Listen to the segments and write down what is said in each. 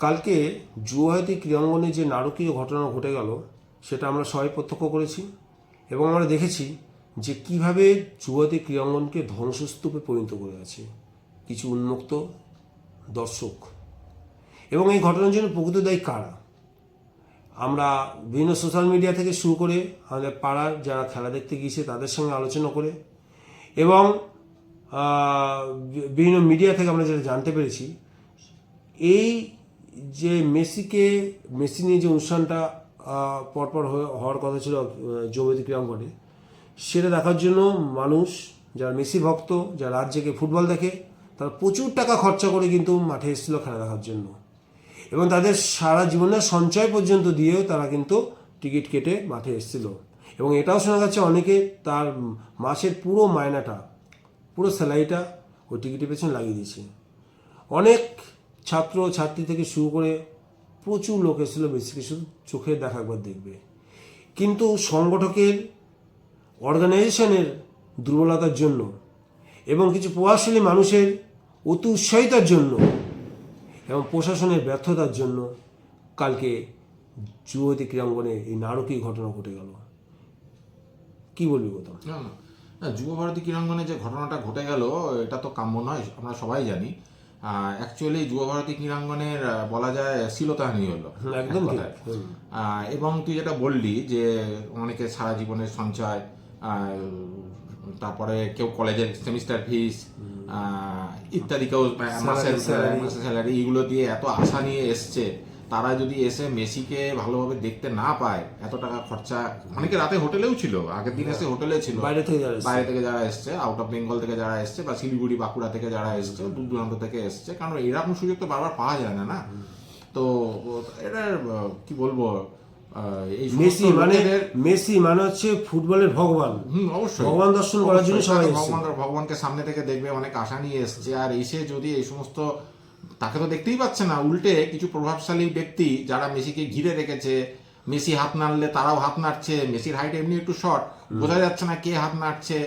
কালকে জুয়াহাটি ক্রীড়াঙ্গনে যে নারকীয় ঘটনা ঘটে গেল সেটা আমরা সবাই প্রত্যক্ষ করেছি এবং আমরা দেখেছি যে কিভাবে জুয়াহাটি ক্রীড়াঙ্গনকে ধ্বংসস্তূপে পরিণত করে আছে কিছু উন্মুক্ত দর্শক। এবং এই ঘটনার জন্য প্রকৃত দায়ী কারা? আমরা বিভিন্ন সোশ্যাল মিডিয়া থেকে শুরু করে আমাদের পাড়ার যারা খেলা দেখতে গিয়েছে তাদের সঙ্গে আলোচনা করে এবং বিভিন্ন মিডিয়া থেকে আমরা যেটা জানতে পেরেছি, এই যে মেসি নিয়ে যে অনুষ্ঠানটা পরপর হওয়ার কথা ছিল জুয়াহাটি ক্রীড়াঙ্গনে, সেটা দেখার জন্য মানুষ যারা মেসি ভক্ত, যারা রাত জেগে ফুটবল দেখে, তারা প্রচুর টাকা খরচা করে কিন্তু মাঠে এসেছিল খেলা দেখার জন্য এবং তাদের সারা জীবনের সঞ্চয় পর্যন্ত দিয়েও তারা কিন্তু টিকিট কেটে মাঠে এসেছিল। এবং এটাও শোনা যাচ্ছে অনেকে তার মাসের পুরো মায়নাটা, পুরো স্যালারিটা ওই টিকিটের পেছনে লাগিয়ে দিয়েছে। অনেক ছাত্র ছাত্রী থেকে শুরু করে প্রচুর লোক এসেছিল মেসিকে শুধু চোখে দেখা একবার দেখবে। কিন্তু সংগঠকের অর্গানাইজেশনের দুর্বলতার জন্য এবং কিছু প্রভাবশালী মানুষের অতি উৎসাহিতার জন্য এবং প্রশাসনের ব্যর্থতার জন্য কালকে জুয়াহাটি ক্রীড়াঙ্গনে এই নারকীয় ঘটনা ঘটে গেল। কি বলবি গৌতম? না, যুব ভারতী ক্রীড়াঙ্গনে যে ঘটনাটা ঘটে গেল এটা তো কাম্য নয়, আমরা সবাই জানি। অ্যাকচুয়ালি যুব ভারতী ক্রীড়াঙ্গনের বলা যায় শ্লীলতাহানি হলো একদম। এবং তুই যেটা বললি যে অনেকে সারা জীবনের সঞ্চয়, তারপরে কেউ কলেজের সেমিস্টার ফিস ইত্যাদি, কেউ মাসের স্যালারি, এগুলো দিয়ে এত আশা নিয়ে এসছে, তারা যদি এসে মেসিকে ভালোভাবে দেখতে না পায়, এত টাকা খরচা, অনেকে রাতে হোটেলেও ছিল, আগের দিন এসে হোটেলে ছিল, বাইরে থেকে যারা এসছে, আউট অফ বেঙ্গল থেকে যারা এসছে, বা শিলিগুড়ি বাঁকুড়া থেকে যারা এসছে, দূর দূরান্ত থেকে এসছে, কারণ এরকম সুযোগ তো বারবার পাওয়া যায় না। না তো এটা কি বলবো, মেসি মানে হচ্ছে ফুটবলের ভগবান। অবশ্যই ভগবান দর্শন করার জন্য সবাই ভগবানকে সামনে থেকে দেখবে, অনেক আশা নিয়ে এসছে, আর এসে যদি এই সমস্ত, তাকে তো দেখতেই পাচ্ছে না, উল্টে কিছু প্রভাবশালী ব্যক্তি যারা মেসিকে ঘিরে রেখেছে, মেসি হাত নাড়লে তারাও হাত নাড়ছে, মেসির হাইট এমনি একটু শর্ট, বোঝা যাচ্ছে না কে হাত নাড়ছে,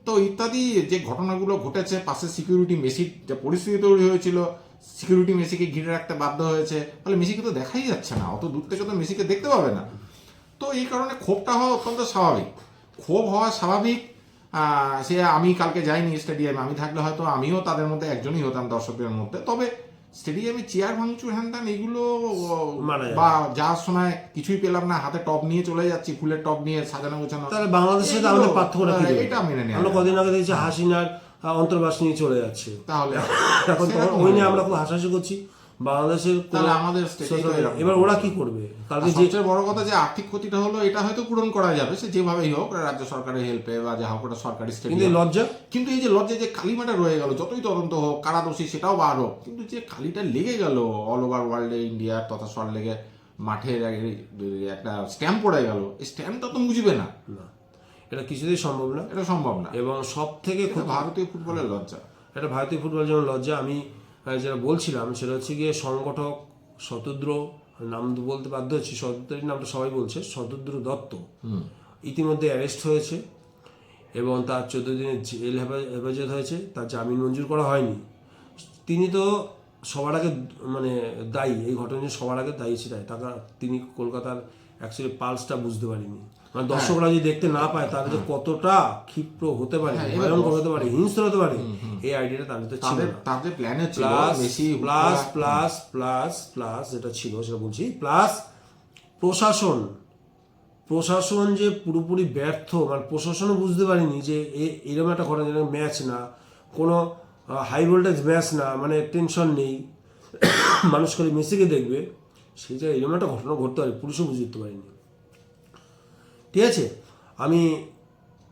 তো ইত্যাদি যে ঘটনাগুলো ঘটেছে, পাশে সিকিউরিটি, মেসির যে পরিস্থিতি তৈরি হয়েছিল, সিকিউরিটি মেসিকে ঘিরে রাখতে বাধ্য হয়েছে, ফলে মেসিকে তো দেখাই যাচ্ছে না, অত দূর থেকে তো মেসিকে দেখতে পাবে না। তো এই কারণে ক্ষোভটা হওয়া অত্যন্ত স্বাভাবিক, ক্ষোভ হওয়া স্বাভাবিক। সে আমি কালকে যাইনি স্টেডিয়ামে, আমি থাকলে হয়তো আমিও তাদের মধ্যে একজনই হতাম দর্শকদের মধ্যে। তবে স্টেডিয়ামে চেয়ার ভাঙচুর হ্যান এগুলো, বা যাওয়ার সময় কিছুই পেলাম না, হাতে টপ নিয়ে চলে যাচ্ছি, ফুলের টপ নিয়ে সাজানো গোছানো, তাহলে বাংলাদেশের সাথে আমাদের পার্থক্যটা কি? এটা মেনে নেই। আমরা কদিন আগে দেখছি হাসিনার অন্তর্বাস নিয়ে চলে যাচ্ছে, তাহলে এখন ওই নিয়ে আমরা খুব হাসাহাসি করছি বাংলাদেশের, তাহলে আমাদের এবার ওরা কি করবে? কালকে সবচেয়ে বড় কথা যে আর্থিক ক্ষতিটা হলো, এটা হয়তো পূরণ করা যাবে, সে যেভাবেই হোক, রাজ্য সরকারের হেল্পে বা যা হোক, ওটা সরকারি স্টেডিয়াম। লজ্জা, কিন্তু এই যে লজ্জা, যে কালিমাটা রয়ে গেল, যতই তদন্ত হোক, কারা দোষী সেটাও বার হোক, কিন্তু যে কালিটা লেগে গেল অল ওভার ওয়ার্ল্ডে, ইন্ডিয়ার তথা সল্টলেকের মাঠের একটা স্ট্যাম্প পড়ে গেল, এই স্ট্যাম্পটা তো মুছবে না, এটা কিছুতেই সম্ভব না, এটা সম্ভব না। এবং সব থেকে ভারতীয় ফুটবলের লজ্জা, এটা ভারতীয় ফুটবলের জন্য লজ্জা। আমি যেটা বলছিলাম সেটা হচ্ছে গিয়ে সংগঠক শতদ্র, নাম বলতে বাধ্য হচ্ছি, শতদ্রের নামটা সবাই বলছে, শতদ্র দত্ত ইতিমধ্যে অ্যারেস্ট হয়েছে এবং তার 14 দিনের জেল হেফাজত হয়েছে, তার জামিন মঞ্জুর করা হয়নি। তিনি তো সবার আগে মানে দায়ী, এই ঘটনায় সবার আগে দায়ী ছিলেন। তিনি কলকাতার অ্যাকচুয়ালি পালসটা বুঝতে পারেনি, মানে দর্শকরা যদি দেখতে না পায় তাহলে যে কতটা ক্ষিপ্র হতে পারে, ভয়ঙ্কর হতে পারে, হিংস্র হতে পারে, এই আইডিয়াটা তাদের তো ছিল না। তাদের প্ল্যানে ছিল প্লাস যেটা ছিল সেটা বলছি, প্লাস প্রশাসন যে পুরোপুরি ব্যর্থ, মানে প্রশাসনও বুঝতে পারেনি যে এরকম একটা ঘটনা, যেন ম্যাচ না, কোনো হাই ভোল্টেজ ম্যাচ না, মানে টেনশন নেই, মানুষ করে মেসিকে দেখবে, সেই জায়গায় এরকম একটা ঘটনা ঘটতে পারে, পুলিশও বুঝতে পারেনি। ঠিক আছে, আমি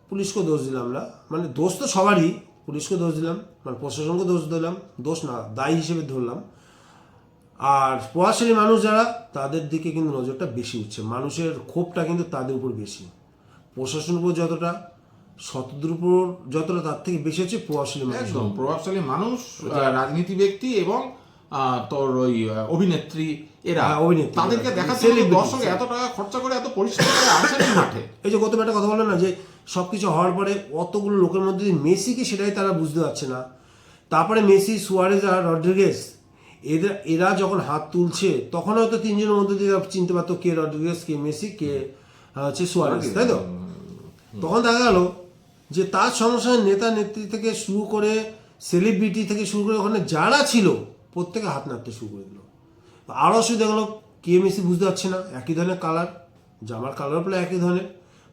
পুলিশকে দোষ দিলাম না, মানে দোষ তো সবারই, পুলিশকে দোষ দিলাম, মানে প্রশাসনকে দোষ দিলাম, দোষ না দায়ী হিসেবে ধরলাম। আর প্রভাবশালী মানুষ যারা, তাদের দিকে কিন্তু নজরটা বেশি উঠছে, মানুষের ক্ষোভটা কিন্তু তাদের উপর বেশি, প্রশাসনের উপর যতটা, শতদ্র উপর যতটা, তার থেকে বেশি হচ্ছে প্রভাবশালী মানুষ, রাজনীতি ব্যক্তি এবং তোর ওই অভিনেত্রী, এরা তাদেরকে দেখাতে দর্শক এত টাকা খরচা করে এত পরিশ্রম করে আসেন মাঠে। এই যে গত একটা কথা বললেন না, যে সবকিছু হওয়ার পরে অতগুলো লোকের মধ্যে মেসিকে, সেটাই তারা বুঝতে পারছে না। তারপরে মেসি, সুয়ারেজ আর রড্রিগেজ, এরা যখন হাত তুলছে তখন হয়তো তিনজনের মধ্যে দিয়ে চিনতে পারতো কে রড্রিগেজ, কে মেসি, কে হচ্ছে সুয়ারেজ, তাই তো? তখন দেখা গেল যে তার সঙ্গে সঙ্গে নেতা নেত্রী থেকে শুরু করে সেলিব্রিটি থেকে শুরু করে ওখানে যারা ছিল প্রত্যেকে হাত নাড়তে শুরু করে দিল। আরও অসুবিধা গেলো, কে মেসি বুঝতে পারছে না, একই ধরনের কালার, জামার কালার প্রায় একই ধরনের,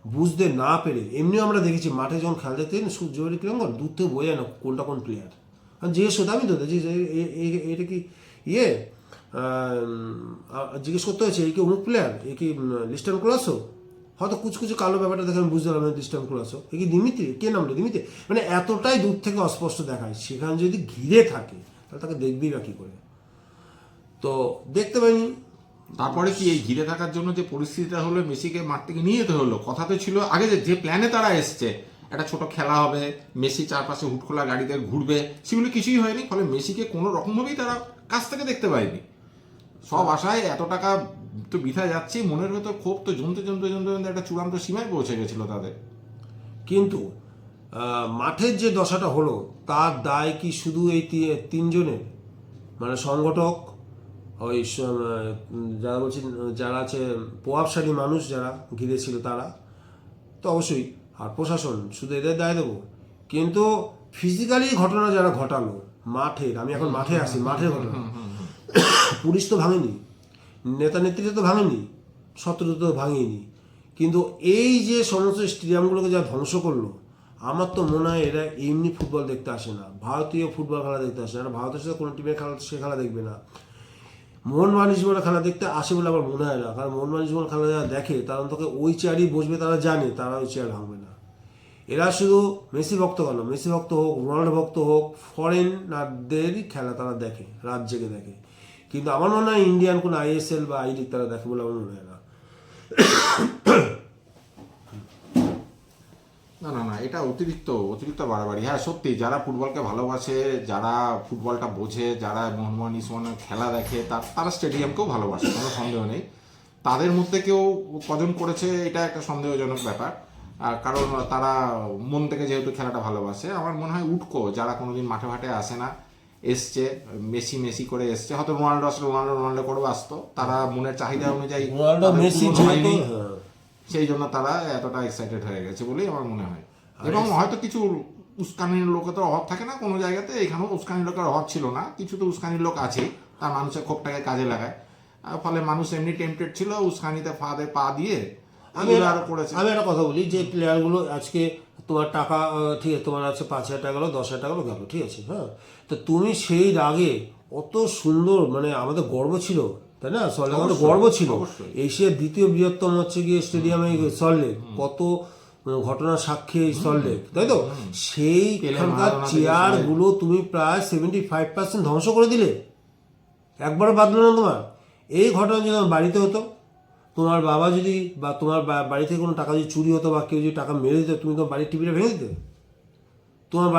বুঝতে না পেরে এমনিও আমরা দেখেছি মাঠে যখন খেলা দেখতে সূর্যবাড়ি ক্রীড়াঙ্গন দূর থেকে বোঝা যায় না কোনটা কোন প্লেয়ার। আর জিজ্ঞেস করতে আমি তো দেখছি এটা কি ইয়ে জিজ্ঞেস করতে হয়েছে এই কি অমুক প্লেয়ার, এ কি লিস্টান ক্লাসও, হয়তো কুচকুচু কালো ব্যাপারটা দেখে আমি বুঝতে পারলাম লিস্টান ক্লাসও, এ কি দিমিত্রি, কে নামলো দিমিত্রি, মানে এতটাই দূর থেকে অস্পষ্ট দেখায়। সেখানে যদি ঘিরে থাকে তাহলে তাকে দেখবেই বা কী করে, তো দেখতে পাইনি। তারপরে কি এই ঘিরে থাকার জন্য যে পরিস্থিতিটা হলো, মেসিকে মাঠ থেকে নিয়ে যেতে হলো। কথা তো ছিল আগে যে প্ল্যানে তারা এসছে, একটা ছোট খেলা হবে, মেসি চারপাশে হুটখোলা গাড়িতে ঘুরবে, সেগুলো কিছুই হয়নি। ফলে মেসিকে কোনো রকমভাবেই তারা কাছ থেকে দেখতে পায়নি। সব আশায় এত টাকা তো বৃথা যাচ্ছে, মনের ভেতর ক্ষোভ তো জমতে জমতে জমতে জমতে একটা চূড়ান্ত সীমায় পৌঁছে গেছিল তাদের। কিন্তু মাঠের যে দশাটা হলো তার দায় কি শুধু এই তিনজনের, মানে সংগঠক, ওই যারা বলছেন যারা আছে প্রভাবশালী মানুষ যারা ঘিরে ছিল তারা তো অবশ্যই, আর প্রশাসন, শুধু এদের দায় দেবো? কিন্তু ফিজিক্যালি ঘটনা যারা ঘটালো মাঠের, আমি এখন মাঠে আসি, মাঠের ঘটনা, পুলিশ তো ভাঙেনি, নেতা নেত্রীরা তো ভাঙেনি, শত্রু তো ভাঙেনি, কিন্তু এই যে সমস্ত স্টেডিয়ামগুলোকে যা ধ্বংস করলো, আমার তো মনে হয় এরা এমনি ফুটবল দেখতে আসে না, ভারতীয় ফুটবল খেলা দেখতে আসে না, ভারতের সাথে কোনো টিমের খেলা সে খেলা দেখবে না, মোহনবাগান জীবনে খেলা দেখতে আসে বলে আমার মনে হয় না। কারণ মোহনবাগান জীবন খেলা যারা দেখে তারা অন্তত ওই চেয়ারই বসবে, তারা জানে তারা ওই চেয়ার ভাঙবে না। এরা শুধু মেসি ভক্ত কেন, মেসি ভক্ত হোক, রোনাল্ডো ভক্ত হোক, ফরেনারদেরই খেলা তারা দেখে, রাত জেগে দেখে। কিন্তু আমার মনে হয় ইন্ডিয়ান কোনো আইএসএল বা আই লিগ তারা দেখে বলে আমার মনে হয় না। না না না, এটা অতিরিক্ত অতিরিক্ত বাড়াবাড়ি। হ্যাঁ সত্যি, যারা ফুটবলকে ভালোবাসে, যারা ফুটবলটা বোঝে, যারা মোহনবাগান ইস্টবেঙ্গলের খেলা দেখে, তারা স্টেডিয়ামকেও ভালোবাসে, কোনো সন্দেহ নেই। তাদের মধ্যে কেউ কজন করেছে এটা একটা সন্দেহজনক ব্যাপার, কারণ তারা মন থেকে যেহেতু খেলাটা ভালোবাসে। আমার মনে হয় উটকো, যারা কোনোদিন মাঠে ঘাটে আসে না, এসছে মেসি মেসি করে এসছে, হয়তো রোনাল্ডো আসলে রোনাল্ডো রোনাল্ডো করে আসতো, তারা মনের চাহিদা অনুযায়ী রোনাল্ডো তাদের মেসি পূরণ হয়নি, যেহেতু, সেই জন্য তারা এতটা এক্সাইটেড হয়ে গেছে বলেই আমার মনে হয়। এবং হয়তো কিছু উস্কানির লোকের তো অভাব থাকে না কোনো জায়গাতে, এখানেও উস্কানির লোকের অভাব ছিল না, কিছু তো উস্কানির লোক আছেই, তার মানুষের ক্ষোভটাকে কাজে লাগায়। ফলে মানুষ এমনি টেম্পটেড ছিল উস্কানিতে ফাঁদে পা দিয়ে আমি একটা কথা বলি, যে প্লেয়ারগুলো আজকে তোমার টাকা ঠিক আছে, তোমার আছে 5,000 টাকা গেলো, 10,000 টাকা গেলো, ঠিক আছে, হ্যাঁ, তো তুমি সেই আগে অত সুন্দর, মানে আমাদের গর্ব ছিল, তাই না? সল্টলেক আমাদের গর্ব ছিল, এশিয়ার দ্বিতীয় বৃহত্তম হচ্ছে গিয়ে স্টেডিয়ামে সল্টলেক, কত ঘটনার সাক্ষী এই সল্টলেক, তাই তো? সেইখানকার চেয়ারগুলো তুমি প্রায় 75% ধ্বংস করে দিলে, একবারও বাদলো না তোমার। এই ঘটনা যদি আমার বাড়িতে হতো, তোমার বাবা যদি বা তোমার বাড়ি থেকে কোনো টাকা যদি চুরি হতো বা কেউ যদি টাকা মেরে দিত, তুমি তোমার বাড়ির টিভিটা ভেঙে দিতে, তোমার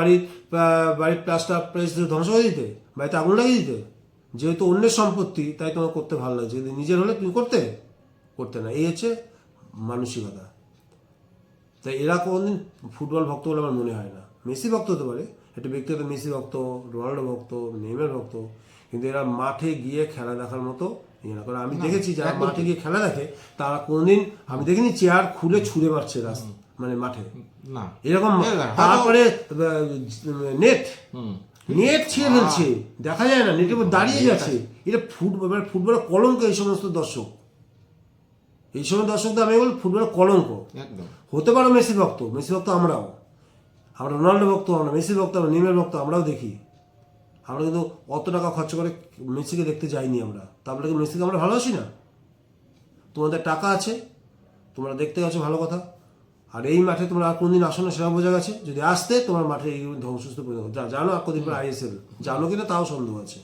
বাড়ির প্লাস্টার প্রেস ধ্বংস করে দিতে, বাড়িতে আগুন লাগিয়ে দিতে। যেহেতু অন্যের সম্পত্তি তাই তোমার করতে ভালো লাগছে, যদি নিজের হলে তুমি করতে না। এই হচ্ছে মানসিকতা। তাই এরা কোনোদিন ফুটবল ভক্ত বলে আমার মনে হয় না। মেসি ভক্ত হতে পারে, একটা ব্যক্তিগত মেসি ভক্ত, রোনাল্ডো ভক্ত, নেইমার ভক্ত, কিন্তু এরা মাঠে গিয়ে খেলা দেখার মতো ইয়ে না করে। আমি দেখেছি যারা মাঠে গিয়ে খেলা দেখে তারা কোনোদিন, আমি দেখিনি চেয়ার খুলে ছুঁড়ে মারছে রাস্তা, মানে মাঠে না এরকম। তারপরে নেট ছিঁড়ে ফেলছে, দেখা যায় না, নেটের উপর দাঁড়িয়ে যাচ্ছে। এটা ফুটবলের কলঙ্ক। এই সমস্ত দর্শক, এই সময় দর্শকদের আমি বলি ফুটবলের কলঙ্ক। হতে পারো মেসি ভক্ত আমরা রোনাল্ডো ভক্ত, আমরা মেসি ভক্ত, আমরা নেইমার ভক্ত, আমরাও দেখি। আমরা কিন্তু অত টাকা খরচ করে মেসিকে দেখতে যাইনি আমরা, তারপরে কি মেসিকে আমরা ভালোবাসি না? তোমাদের টাকা আছে, তোমরা দেখতে গেছো, ভালো কথা। আর এই মাঠে তোমরা আর কোনদিন আসো না সেটা বোঝা গেছে। যদি আসতে তোমার মাঠে এই ধ্বংসস্থ পরিণত জানো। আর কদিন পরে আইএসএল জানো কিনা তাও সন্দেহ আছে।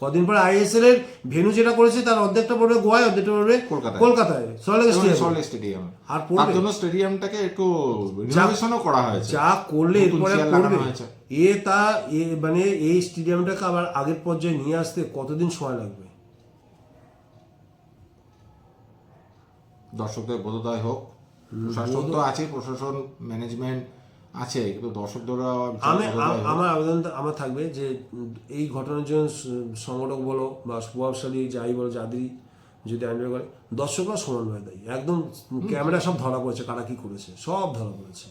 কদিন পরে আইএসএল এর ভেন্যু যেটা করেছে তার অর্ধেকটা পড়বে গোয়ায়, অর্ধেকটা পড়বে কলকাতায়, সল্টলেক স্টেডিয়াম। আর তার জন্য স্টেডিয়ামটাকে একটু রিনোভেশনও করা হয়েছে, যা করলে এরপরে করবে মানে এই স্টেডিয়ামটাকে আবার আগের পর্যায়ে নিয়ে আসতে কতদিন সময় লাগবে? দর্শকদের বোধোদয় হোক, প্রশাসন তো আছে, প্রশাসন ম্যানেজমেন্ট আছে, কিন্তু দর্শকরা আমার আবেদন আমার থাকবে যে এই ঘটনার জন্য সংগঠক বলো বা প্রভাবশালী যাই বলো যাদেরই যদি আইনভাবে করে দর্শকরা সমানভাবে দেয়, একদম ক্যামেরা সব ধরা পড়েছে কারা কি করেছে সব ধরা পড়েছে,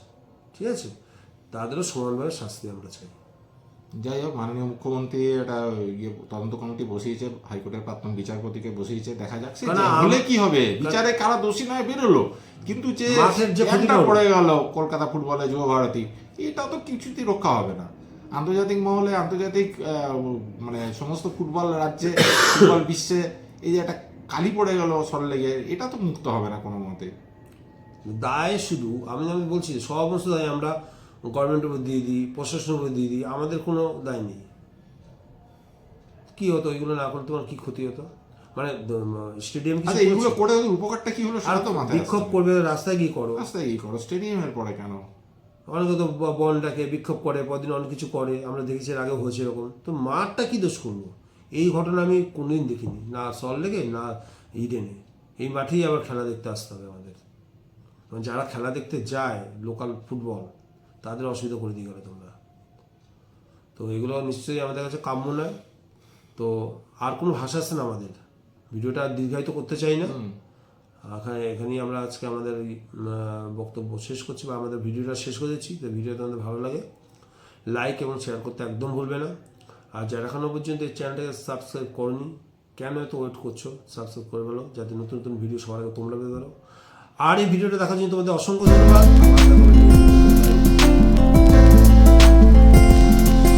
ঠিক আছে, তাদেরও সমানভাবে শাস্তি আমরা চাই। যাই হোক, মাননীয় মুখ্যমন্ত্রী একটা তদন্ত কমিটি বসিয়েছে, হাইকোর্টের প্রাক্তন বিচারপতিকে বসিয়েছে, দেখা যাক সে হলে কি হবে, বিচারে কারা দোষী নয় বেরোলো, কিন্তু যে একটা পড়ে গেল কলকাতা ফুটবলে যুব ভারতী, এটা তো কিছুতেই রক্ষা হবে না। আন্তর্জাতিক মহলে, আন্তর্জাতিক মানে সমস্ত ফুটবল রাজ্যে, ফুটবল বিশ্বে এই যে একটা কালি পড়ে গেল সল্টলেকে, এটা তো মুক্ত হবে না কোনো মতে। দায় শুধু আমি বলছি সমস্ত দায় আমরা গভর্নমেন্টের উপর দিয়ে দিই, প্রশাসনের উপর দিয়ে দিই, আমাদের কোনো দায় নেই। কি হতো এগুলো না করলে, তোমার কি ক্ষতি হতো? মানে স্টেডিয়াম এগুলো করে উপকারটা কি হলো সেটা তো মাথায় বিক্ষোভ করবে, রাস্তায় গিয়ে করো, রাস্তায় গিয়ে করো, স্টেডিয়ামের পরে কেন? অনেকে তো বলটাকে বিক্ষোভ করে, পরদিন অনেক কিছু করে, আমরা দেখেছি এর আগে হয়েছে এরকম। তো মাঠটা কি দোষ করবো? এই ঘটনা আমি কোনোদিন দেখিনি, না সল্টলেকে না ইডেনে। এই মাঠেই আবার খেলা দেখতে আসতে হবে আমাদের। যারা খেলা দেখতে যায় লোকাল ফুটবল, তাদের অসুবিধা করে দিয়ে গেলে তোমরা। তো এগুলো নিশ্চয়ই আমাদের কাছে কাম্য নয়। তো আর কোনো ভাষা আছে না আমাদের, ভিডিওটা দীর্ঘায়িত করতে চাই না, এখানেই আমরা আজকে আমাদের বক্তব্য শেষ করছি বা আমাদের ভিডিওটা শেষ করে দিচ্ছি। তো ভিডিওটা আমাদের ভালো লাগে লাইক এবং শেয়ার করতে একদম ভুলবে না। আর যারা এখনও পর্যন্ত এই চ্যানেলটাকে সাবস্ক্রাইব করনি, কেন এত ওয়েট করছো? সাবস্ক্রাইব করে ফেলো যাতে নতুন নতুন ভিডিও সবার আগে তোমরা পেতে পারো। আর এই ভিডিওটা দেখার জন্য তোমাদের অসংখ্য ধন্যবাদ।